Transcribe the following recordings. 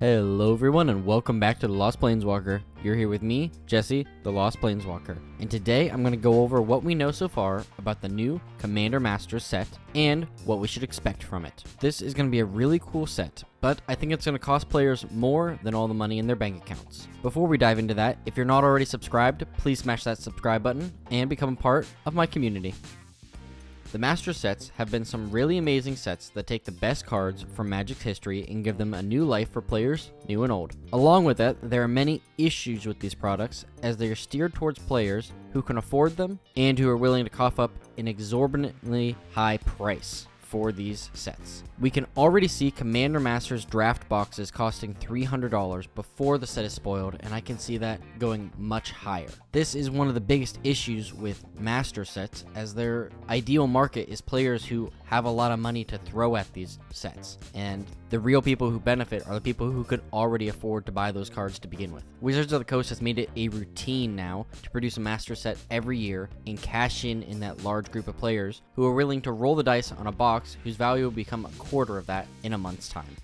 Hello everyone and welcome back to the Lost Planeswalker. You're here with me, Jesse, the Lost Planeswalker. And today I'm going to go over what we know so far about the new Commander Masters set and what we should expect from it. This is going to be a really cool set, but I think it's going to cost players more than all the money in their bank accounts. Before we dive into that, if you're not already subscribed, please smash that subscribe button and become a part of my community. The Master sets have been some really amazing sets that take the best cards from Magic's history and give them a new life for players, new and old. Along with that, there are many issues with these products as they are steered towards players who can afford them and who are willing to cough up an exorbitantly high price for these sets. We can already see Commander Masters draft boxes costing $300 before the set is spoiled, and I can see that going much higher. This is one of the biggest issues with Master sets, as their ideal market is players who have a lot of money to throw at these sets, and the real people who benefit are the people who could already afford to buy those cards to begin with. Wizards of the Coast has made it a routine now to produce a Master set every year and cash in that large group of players who are willing to roll the dice on a box whose value will become a quarter of that in a month's time.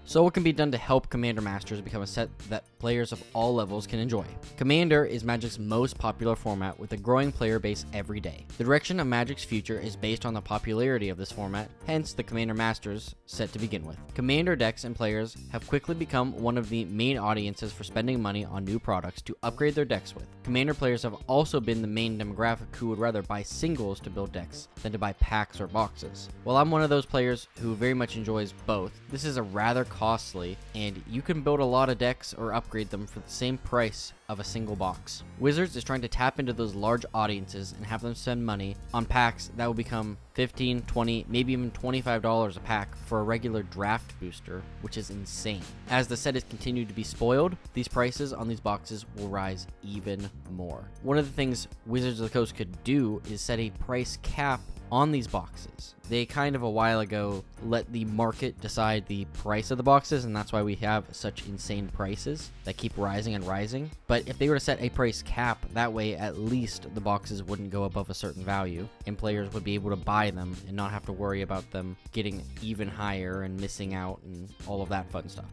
So what can be done to help Commander Masters become a set that players of all levels can enjoy? Commander is Magic's most popular format with a growing player base every day. The direction of Magic's future is based on the popularity of this format, hence the Commander Masters set to begin with. Commander decks and players have quickly become one of the main audiences for spending money on new products to upgrade their decks with. Commander players have also been the main demographic who would rather buy singles to build decks than to buy packs or boxes. While I'm one of those players who very much enjoys both, this is a rather costly, and you can build a lot of decks or upgrade them for the same price of a single box. Wizards is trying to tap into those large audiences and have them spend money on packs that will become $15, $20, maybe even $25 a pack for a regular draft booster, which is insane. As the set is continued to be spoiled, these prices on these boxes will rise even more. One of the things Wizards of the Coast could do is set a price cap on these boxes. They kind of a while ago let the market decide the price of the boxes, and that's why we have such insane prices that keep rising and rising. But if they were to set a price cap, that way at least the boxes wouldn't go above a certain value, and players would be able to buy them and not have to worry about them getting even higher and missing out and all of that fun stuff.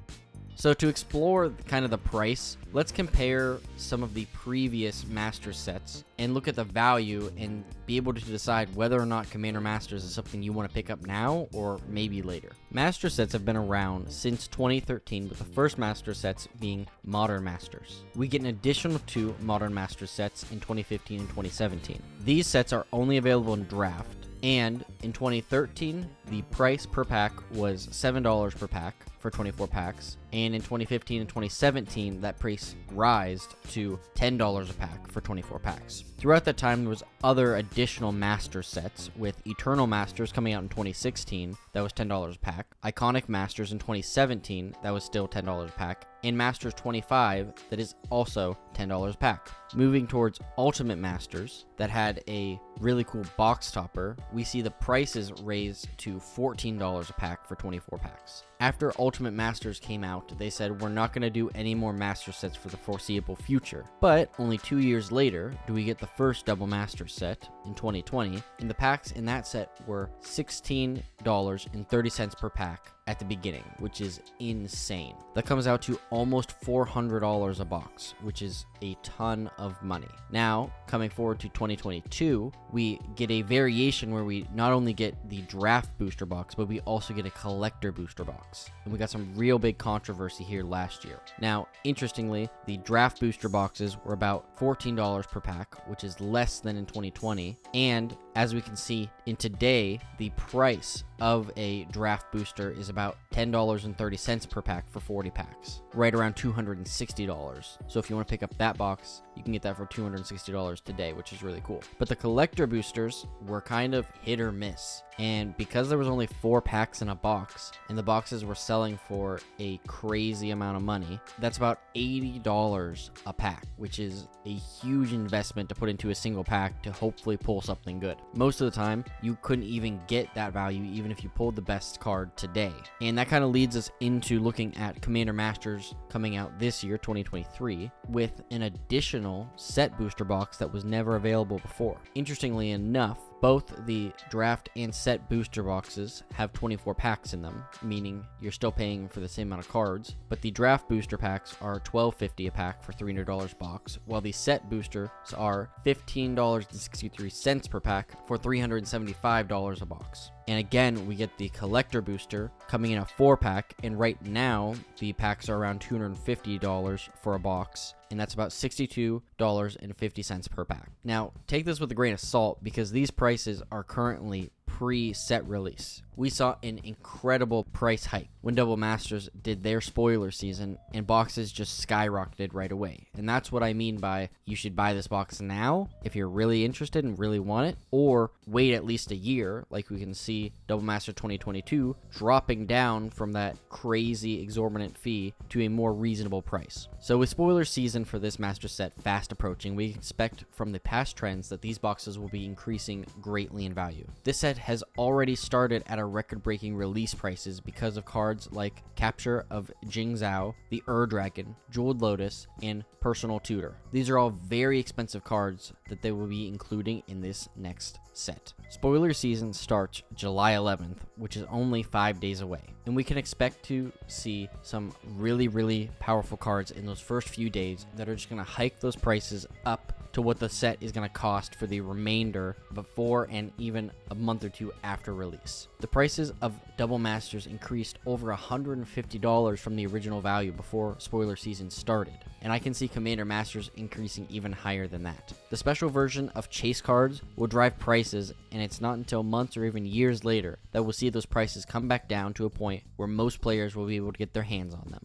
So to explore kind of the price, let's compare some of the previous Master sets and look at the value and be able to decide whether or not Commander Masters is something you want to pick up now or maybe later. Master sets have been around since 2013, with the first Master sets being Modern Masters. We get an additional 2 Modern Master sets in 2015 and 2017. These sets are only available in draft, and in 2013, the price per pack was $7 per pack for 24 packs, and in 2015 and 2017, that price rised to $10 a pack for 24 packs. Throughout that time, there was other additional Master sets, with Eternal Masters coming out in 2016, that was $10 a pack, Iconic Masters in 2017, that was still $10 a pack, and Masters 25, that is also $10 a pack. Moving towards Ultimate Masters, that had a really cool box topper, we see the prices raised to $14 a pack for 24 packs. After Ultimate Masters came out, they said we're not going to do any more Master sets for the foreseeable future. But only 2 years later do we get the first Double Master set in 2020, and the packs in that set were $16.30 per pack at the beginning, which is insane. That comes out to almost $400 a box, which is a ton of money. Now, coming forward to 2022, we get a variation where we not only get the draft booster box, but we also get a collector booster box. And we got some real big controversy here last year. Now, interestingly, the draft booster boxes were about $14 per pack, which is less than in 2020. And as we can see in today, the price of a draft booster is about $10.30 per pack for 40 packs, right around $260. So if you want to pick up that box, you can get that for $260 today, which is really cool. But the collector boosters were kind of hit or miss. And because there was only 4 packs in a box, and the boxes were selling for a crazy amount of money, that's about $80 a pack, which is a huge investment to put into a single pack to hopefully pull something good. Most of the time, you couldn't even get that value even if you pulled the best card today. And that kind of leads us into looking at Commander Masters coming out this year, 2023, with an additional set booster box that was never available before. Interestingly enough, Both the draft and set booster boxes have 24 packs in them, meaning you're still paying for the same amount of cards, but the draft booster packs are $12.50 a pack for $300 box, while the set boosters are $15.63 per pack for $375 a box. And again, we get the collector booster coming in a 4-pack, and right now the packs are around $250 for a box, and that's about $62.50 per pack. Now, take this with a grain of salt because these prices are currently pre-set release. We saw an incredible price hike when Double Masters did their spoiler season, and boxes just skyrocketed right away. And that's what I mean by you should buy this box now if you're really interested and really want it, or wait at least a year, like we can see Double Master 2022 dropping down from that crazy exorbitant fee to a more reasonable price. So with spoiler season for this master set fast approaching, we expect from the past trends that these boxes will be increasing greatly in value. This set has already started at a record-breaking release prices because of cards like Capture of Jing Zhao, the Dragon, Jeweled Lotus, and Personal Tutor. These are all very expensive cards that they will be including in this next set. Spoiler season starts July 11th, which is only 5 days away, and we can expect to see some really powerful cards in those first few days that are just going to hike those prices up to what the set is going to cost for the remainder before and even a month or two after release. The prices of Double Masters increased over $150 from the original value before spoiler season started, and I can see Commander Masters increasing even higher than that. The special version of chase cards will drive prices, and it's not until months or even years later that we'll see those prices come back down to a point where most players will be able to get their hands on them.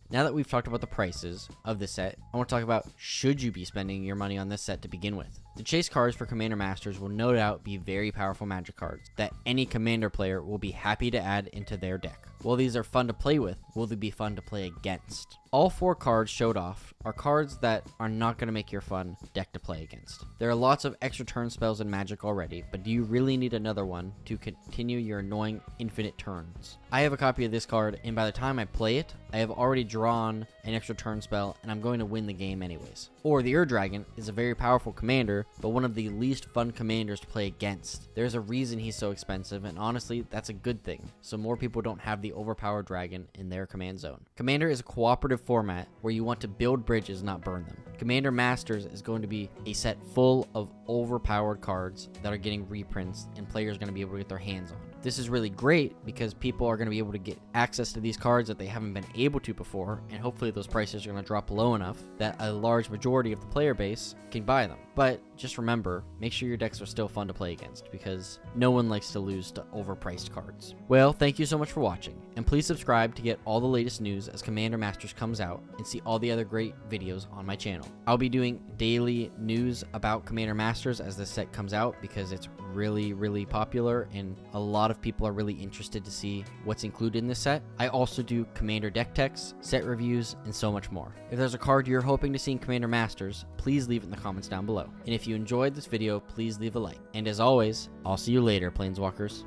Now that we've talked about the prices of this set, I want to talk about should you be spending your money on this set to begin with. The chase cards for Commander Masters will no doubt be very powerful Magic cards that any Commander player will be happy to add into their deck. While these are fun to play with, will they be fun to play against? All 4 cards showed off are cards that are not going to make your fun deck to play against. There are lots of extra turn spells in Magic already, but do you really need another one to continue your annoying infinite turns? I have a copy of this card, and by the time I play it, I have already drawn an extra turn spell, and I'm going to win the game anyways. Or the Dragon is a very powerful commander, but one of the least fun commanders to play against. There's a reason he's so expensive, and honestly, that's a good thing, so more people don't have the overpowered dragon in their command zone. Commander is a cooperative format where you want to build bridges, not burn them. Commander Masters is going to be a set full of overpowered cards that are getting reprints and players are going to be able to get their hands on. This is really great because people are going to be able to get access to these cards that they haven't been able to before, and hopefully those prices are going to drop low enough that a large majority of the player base can buy them. But just remember, make sure your decks are still fun to play against because no one likes to lose to overpriced cards. Well, thank you so much for watching, and please subscribe to get all the latest news as Commander Masters comes out and see all the other great videos on my channel. I'll be doing daily news about Commander Masters as this set comes out because it's really popular and a lot of people are really interested to see what's included in this set. I also do Commander deck techs, set reviews, and so much more. If there's a card you're hoping to see in Commander Masters, please leave it in the comments down below. And if you enjoyed this video, please leave a like. And as always, I'll see you later, Planeswalkers.